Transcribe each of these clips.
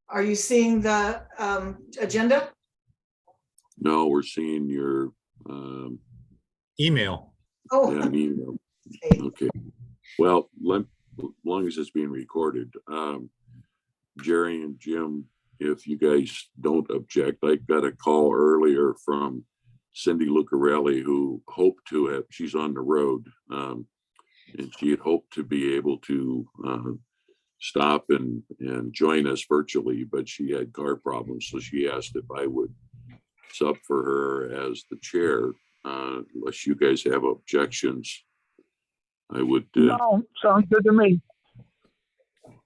Are you seeing the agenda? No, we're seeing your Email. Oh, yeah, an email. okay. Okay. Well, as long as it's being recorded, Jerry and Jim, if you guys don't object, I got a call earlier from Cindy Lucarelli, who hoped to have, she's on the road, and she had hoped to be able to stop and join us virtually, but she had car problems. So she asked if I would sub for her as the chair, unless you guys have objections. I would. No, sounds good to me.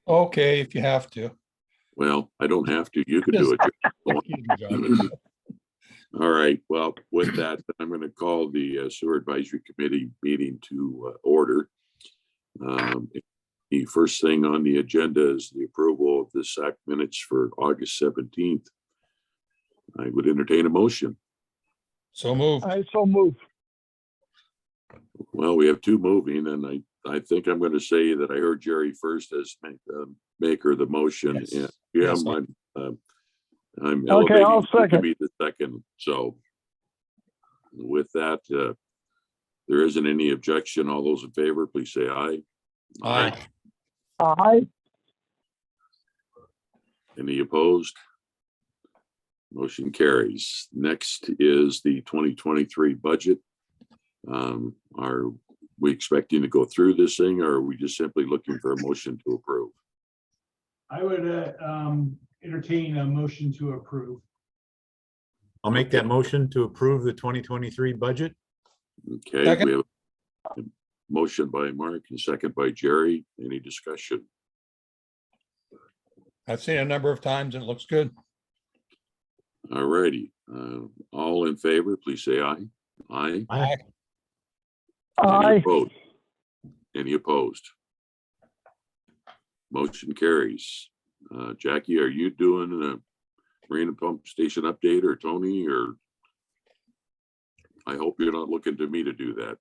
Okay, if you have to. Well, I don't have to. You can do it. All right. Well, with that, I'm going to call the Sewer Advisory Committee meeting to order. The first thing on the agenda is the approval of the SAC minutes for August 17th. I would entertain a motion. So moved. I so move. Well, we have two moving, and I think I'm going to say that I heard Jerry first as maker of the motion. Yes. And Yes, I'm Okay, I'll elevating you to second. be the second. So with that, there isn't any objection. All those in favor, please say aye. Aye. Aye. Any opposed? Motion carries. Next is the 2023 budget. Are we expecting to go through this thing, or are we just simply looking for a motion to approve? I would entertain a motion to approve. I'll make that motion to approve the 2023 budget. Okay, Second. we have a motion by Mark and second by Jerry. Any discussion? I've seen it a number of times and it looks good. All righty. All in favor, please say aye. Aye. Aye. Any Aye. opposed? Any opposed? Motion carries. Jackie, are you doing a marina pump station update, or Tony, or? I hope you're not looking to me to do that.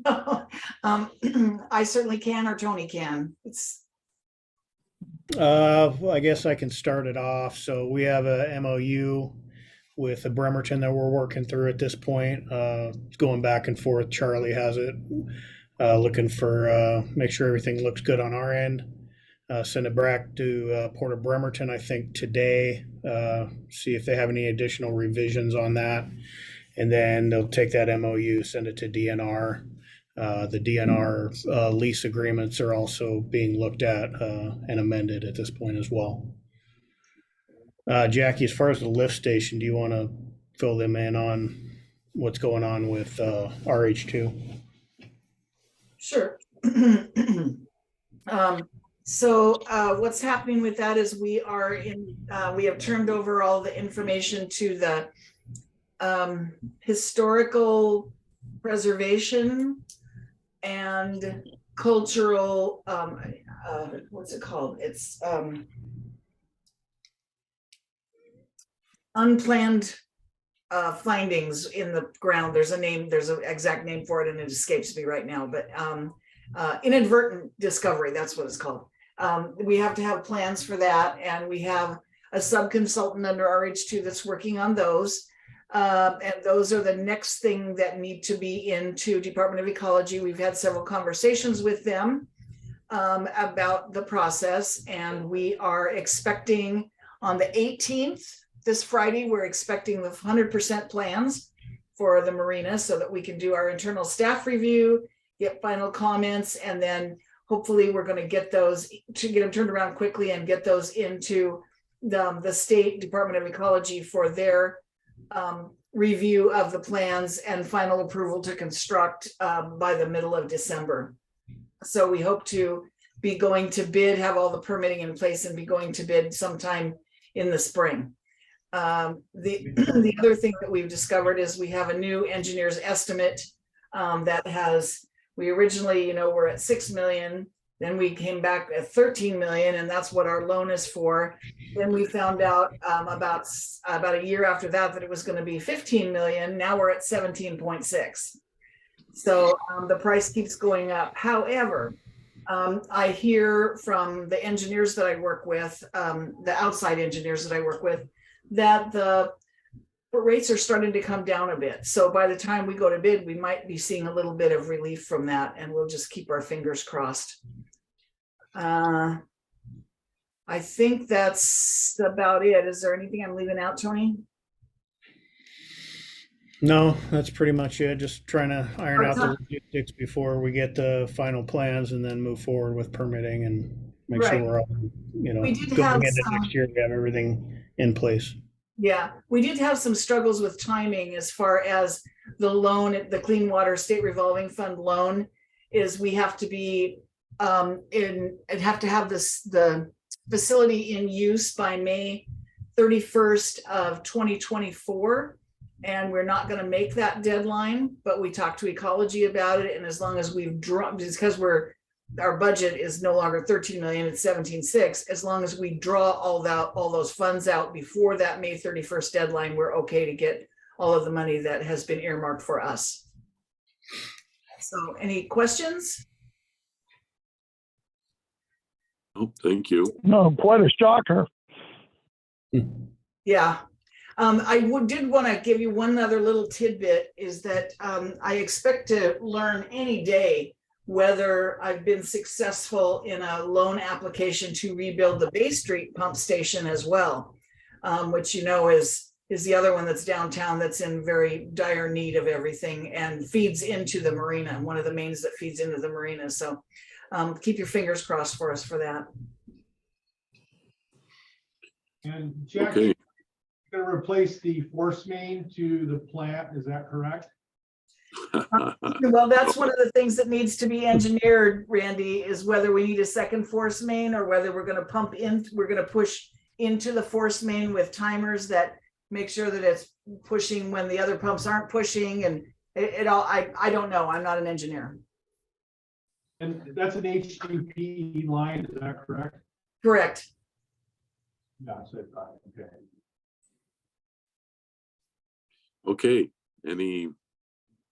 No. I certainly can, or Tony can. It's I guess I can start it off. So we have a MOU with the Bremerton that we're working through at this point. It's going back and forth. Charlie has it, looking for make sure everything looks good on our end. Send it back to Port of Bremerton, I think today. See if they have any additional revisions on that, and then they'll take that MOU, send it to DNR. The DNR lease agreements are also being looked at and amended at this point as well. Jackie, as far as the lift station, do you want to fill them in on what's going on with RH2? sure. So what's happening with that is we have turned over all the information to the historical preservation and cultural, what's it called? It's unplanned findings in the ground. There's an exact name for it and it escapes me right now, but inadvertent discovery, that's what it's called. We have to have plans for that, and we have a sub-consultant under RH2 that's working on those. And those are the next thing that need to be into Department of Ecology. We've had several conversations with them about the process, and we are expecting on the 18th, this Friday, we're expecting the 100% plans for the marina so that we can do our internal staff review, get final comments, and then hopefully we're going to get those to get them turned around quickly and get those into the State Department of Ecology for their review of the plans and final approval to construct by the middle of December. So we hope to be going to bid, have all the permitting in place, and be going to bid sometime in the spring. The other thing that we've discovered is we have a new engineer's estimate that has, we originally, we're at 6 million. Then we came back at 13 million, and that's what our loan is for. Then we found out about a year after that it was going to be 15 million. Now we're at 17.6. So the price keeps going up. However, I hear from the engineers that I work with, the outside engineers that I work with, that the rates are starting to come down a bit. So by the time we go to bid, we might be seeing a little bit of relief from that, and we'll just keep our fingers crossed. I think that's about it. Is there anything I'm leaving out, Tony? No, that's pretty much it. Just trying to iron out the Okay. logistics before we get the final plans and then move forward with permitting and make sure Right. we're all, We did going have into some- next year, we have everything in place. Yeah, we did have some struggles with timing as far as the loan, the Clean Water State Revolving Fund loan is we have to be and have to have the facility in use by May 31st of 2024. And we're not going to make that deadline, but we talked to Ecology about it. And as long as we've dropped, because our budget is no longer 13 million, it's 17.6. As long as we draw all those funds out before that May 31st deadline, we're okay to get all of the money that has been earmarked for us. So any questions? Oh, thank you. No, quite a shocker. Yeah. Did want to give you one other little tidbit is that I expect to learn any day whether I've been successful in a loan application to rebuild the Bay Street pump station as well, which is the other one that's downtown that's in very dire need of everything and feeds into the marina, one of the mains that feeds into the marina. So keep your fingers crossed for us for that. And Jack, Okay. you're gonna replace the force main to the plant, is that correct? Well, that's one of the things that needs to be engineered, Randy, is whether we need a second force main or whether we're going to push into the force main with timers that make sure that it's pushing when the other pumps aren't pushing, and it all, I don't know. I'm not an engineer. And that's an HDPE line, is that correct? Correct. Yeah, so I thought, okay. Okay, any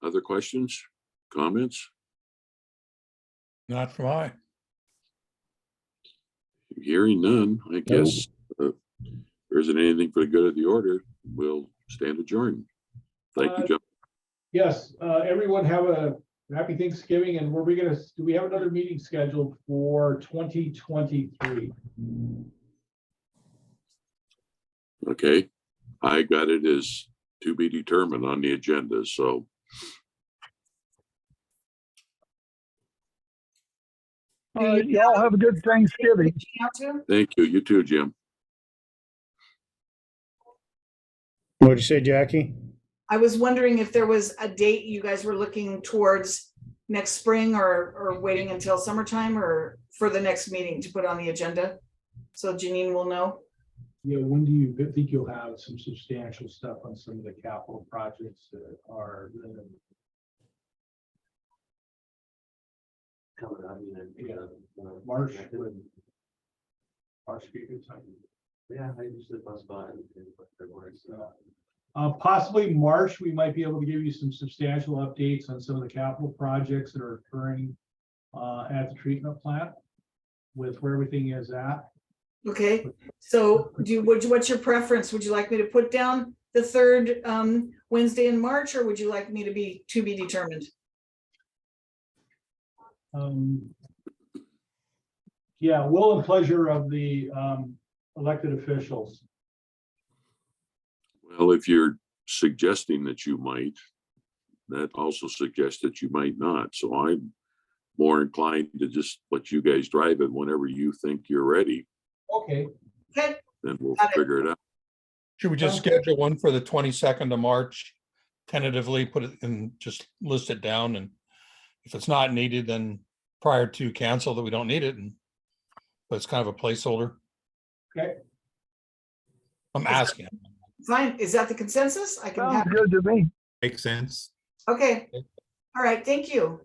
other questions, comments? Not from I. Hearing none, I guess, there isn't anything for the good of the order. We'll stand adjourned. Thank you, John. Yes, everyone have a happy Thanksgiving, and do we have another meeting scheduled for 2023? Okay, I got it as to be determined on the agenda, so. Y'all have a good Thanksgiving. Thank you. You too, Jim. What'd you say, Jackie? I was wondering if there was a date you guys were looking towards next spring or waiting until summertime or for the next meeting to put on the agenda. So Janine will know. Yeah, when do you think you'll have some substantial stuff on some of the capital projects that are? March. March be a good time. Yeah, I usually buzz by and put their words. Possibly March, we might be able to give you some substantial updates on some of the capital projects that are occurring at the treatment plant with where everything is at. Okay, so what's your preference? Would you like me to put down the third Wednesday in March, or would you like me to be determined? Yeah, will and pleasure of the elected officials. Well, if you're suggesting that you might, that also suggests that you might not. So I'm more inclined to just let you guys drive it whenever you think you're ready. Okay, Okay, Then we'll Got it. figure it out. Should we just Sounds good. schedule one for the 22nd of March? Tentatively put it and just list it down, and if it's not needed, then prior to cancel that we don't need it, but it's kind of a placeholder. okay. I'm asking. fine. Is that the consensus? I can Sounds have, good to me. Makes sense. okay. All right, thank you.